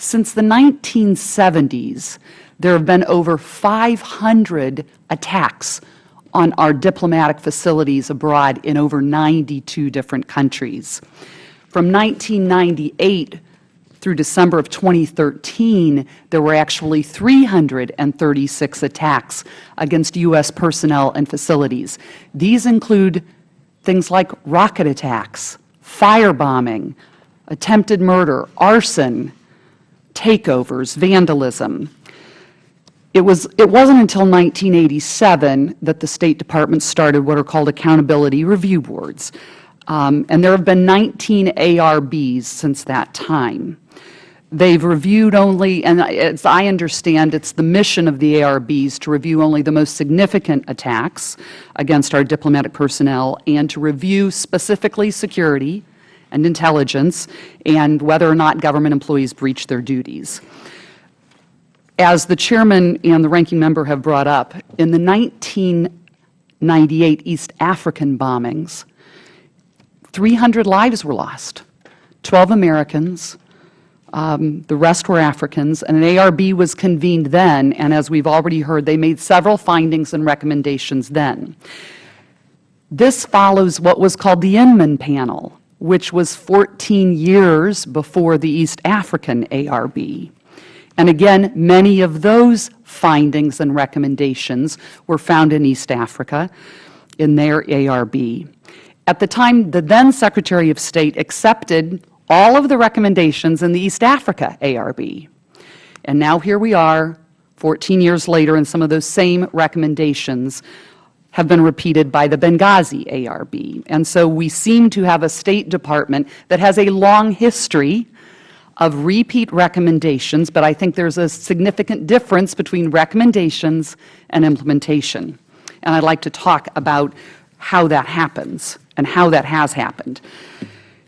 Since the 1970s, there have been over 500 attacks on our diplomatic facilities abroad in over 92 different countries. From 1998 through December of 2013, there were actually 336 attacks against U.S. personnel and facilities. These include things like rocket attacks, firebombing, attempted murder, arson, takeovers, vandalism. It wasn't until 1987 that the State Department started what are called accountability review boards. And there have been 19 ARBs since that time. They've reviewed only, and as I understand, it's the mission of the ARBs to review only the most significant attacks against our diplomatic personnel and to review specifically security and intelligence and whether or not government employees breach their duties. As the Chairman and the Ranking Member have brought up, in the 1998 East African bombings, 300 lives were lost, 12 Americans, the rest were Africans, and an ARB was convened then, and as we've already heard, they made several findings and recommendations then. This follows what was called the Inman Panel, which was 14 years before the East African ARB. And again, many of those findings and recommendations were found in East Africa in their ARB. At the time, the then Secretary of State accepted all of the recommendations in the East Africa ARB. And now here we are, 14 years later, and some of those same recommendations have been repeated by the Benghazi ARB. And so we seem to have a State Department that has a long history of repeat recommendations, but I think there's a significant difference between recommendations and implementation. And I'd like to talk about how that happens and how that has happened.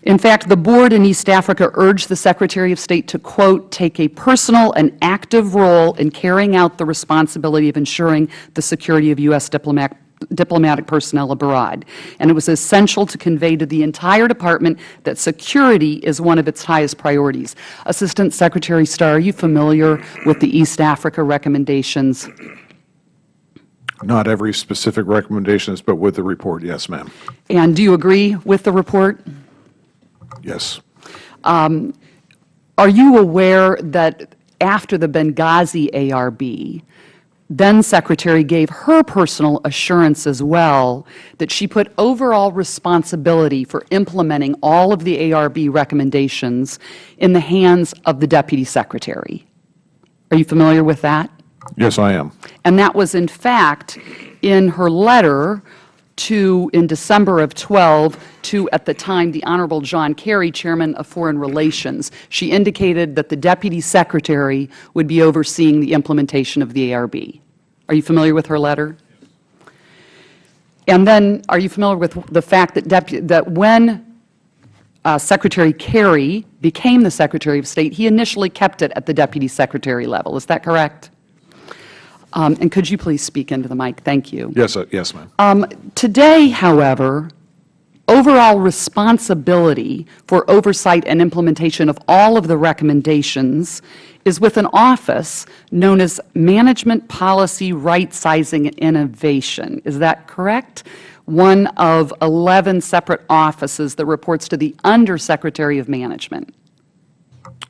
In fact, the board in East Africa urged the Secretary of State to, quote, take a personal and active role in carrying out the responsibility of ensuring the security of U.S. diplomatic personnel abroad. And it was essential to convey to the entire department that security is one of its highest priorities. Assistant Secretary Starr, are you familiar with the East Africa recommendations? Not every specific recommendations, but with the report, yes, ma'am. And do you agree with the report? Yes. Are you aware that after the Benghazi ARB, then Secretary gave her personal assurance as well that she put overall responsibility for implementing all of the ARB recommendations in the hands of the Deputy Secretary? Are you familiar with that? Yes, I am. And that was, in fact, in her letter in December of 12 to, at the time, the Honorable John Kerry, Chairman of Foreign Relations. She indicated that the Deputy Secretary would be overseeing the implementation of the ARB. Are you familiar with her letter? And then, are you familiar with the fact that when Secretary Kerry became the Secretary of State, he initially kept it at the Deputy Secretary level? Is that correct? And could you please speak into the mic? Thank you. Yes, yes, ma'am. Today, however, overall responsibility for oversight and implementation of all of the recommendations is with an office known as Management Policy Right-Sizing and Innovation. Is that correct? One of 11 separate offices that reports to the Undersecretary of Management.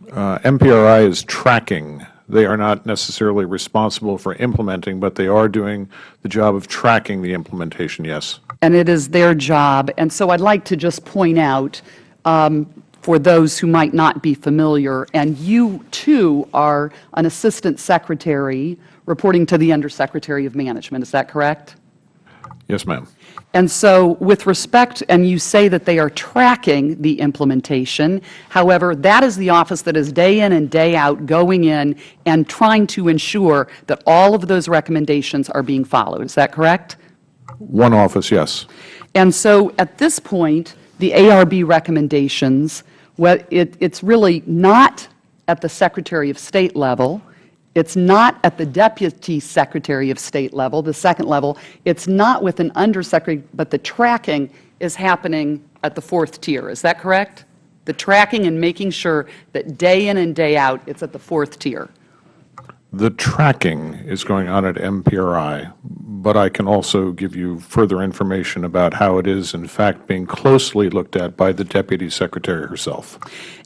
MPRI is tracking. They are not necessarily responsible for implementing, but they are doing the job of tracking the implementation, yes. And it is their job. And so I'd like to just point out, for those who might not be familiar, and you too are an Assistant Secretary reporting to the Undersecretary of Management. Is that correct? Yes, ma'am. And so with respect, and you say that they are tracking the implementation, however, that is the office that is day in and day out going in and trying to ensure that all of those recommendations are being followed. Is that correct? One office, yes. And so at this point, the ARB recommendations, it's really not at the Secretary of State level. It's not at the Deputy Secretary of State level, the second level. It's not with an Undersecretary, but the tracking is happening at the fourth tier. Is that correct? The tracking and making sure that day in and day out, it's at the 4th tier. The tracking is going on at MPRI, but I can also give you further information about how it is, in fact, being closely looked at by the Deputy Secretary herself.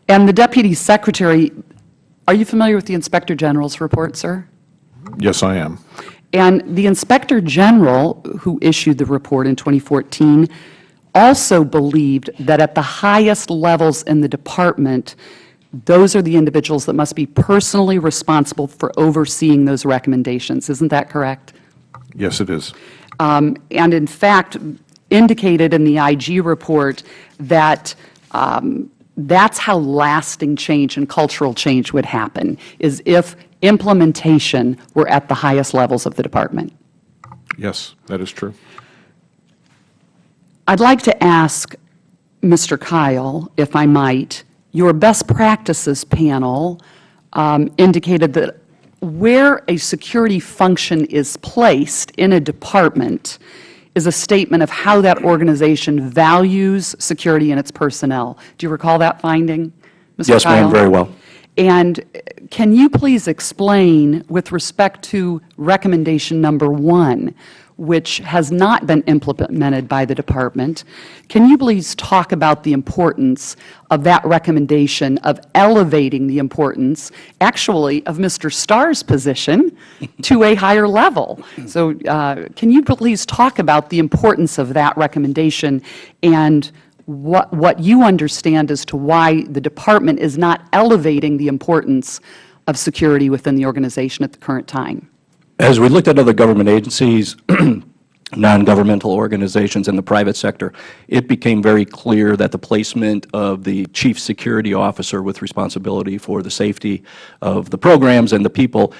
And the Deputy Secretary, are you familiar with the Inspector General's report, sir? Yes, I am. And the Inspector General, who issued the report in 2014, also believed that at the highest levels in the department, those are the individuals that must be personally responsible for overseeing those recommendations. Isn't that correct? Yes, it is. And in fact, indicated in the IG report that that's how lasting change and cultural change would happen, is if implementation were at the highest levels of the department. Yes, that is true. I'd like to ask Mr. Kyle, if I might, your best practices panel indicated that where a security function is placed in a department is a statement of how that organization values security and its personnel. Do you recall that finding, Mr. Yes, Kyle? ma'am, very well. And can you please explain, with respect to recommendation number 1, which has not been implemented by the department, can you please talk about the importance of that recommendation of elevating the importance, actually, of Mr. Starr's position to a higher level? So can you please talk about the importance of that recommendation and what you understand as to why the department is not elevating the importance of security within the organization at the current time? As we looked at other government agencies, non-governmental organizations, and the private sector, it became very clear that the placement of the chief security officer with responsibility for the safety of the programs and the people,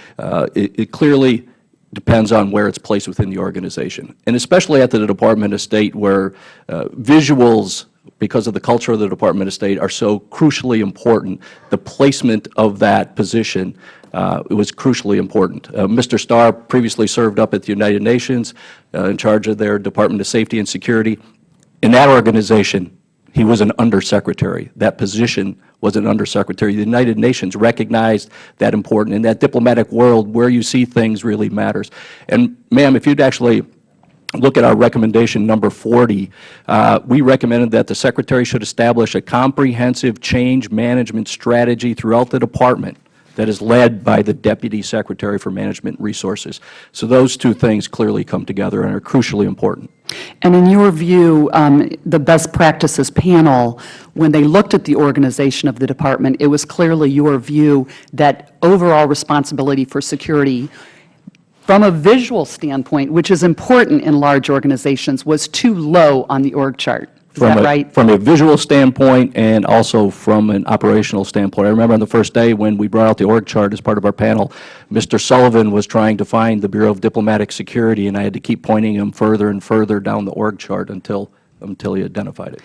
it clearly depends on where it's placed within the organization. And especially at the Department of State, where visuals, because of the culture of the Department of State, are so crucially important, the placement of that position it was crucially important. Mr. Starr previously served up at the United Nations in charge of their Department of Safety and Security. In that organization, he was an undersecretary. That position was an undersecretary. The United Nations recognized that important. In that diplomatic world, where you see things really matters. And, ma'am, if you'd actually look at our recommendation number 40, we recommended that the Secretary should establish a comprehensive change management strategy throughout the department that is led by the Deputy Secretary for Management Resources. So those two things clearly come together and are crucially important. And in your view, the best practices panel, when they looked at the organization of the department, it was clearly your view that overall responsibility for security from a visual standpoint, which is important in large organizations, was too low on the org chart. Is that right? From a visual standpoint and also from an operational standpoint. I remember on the first day when we brought out the org chart as part of our panel, Mr. Sullivan was trying to find the Bureau of Diplomatic Security, and I had to keep pointing him further and further down the org chart until he identified it.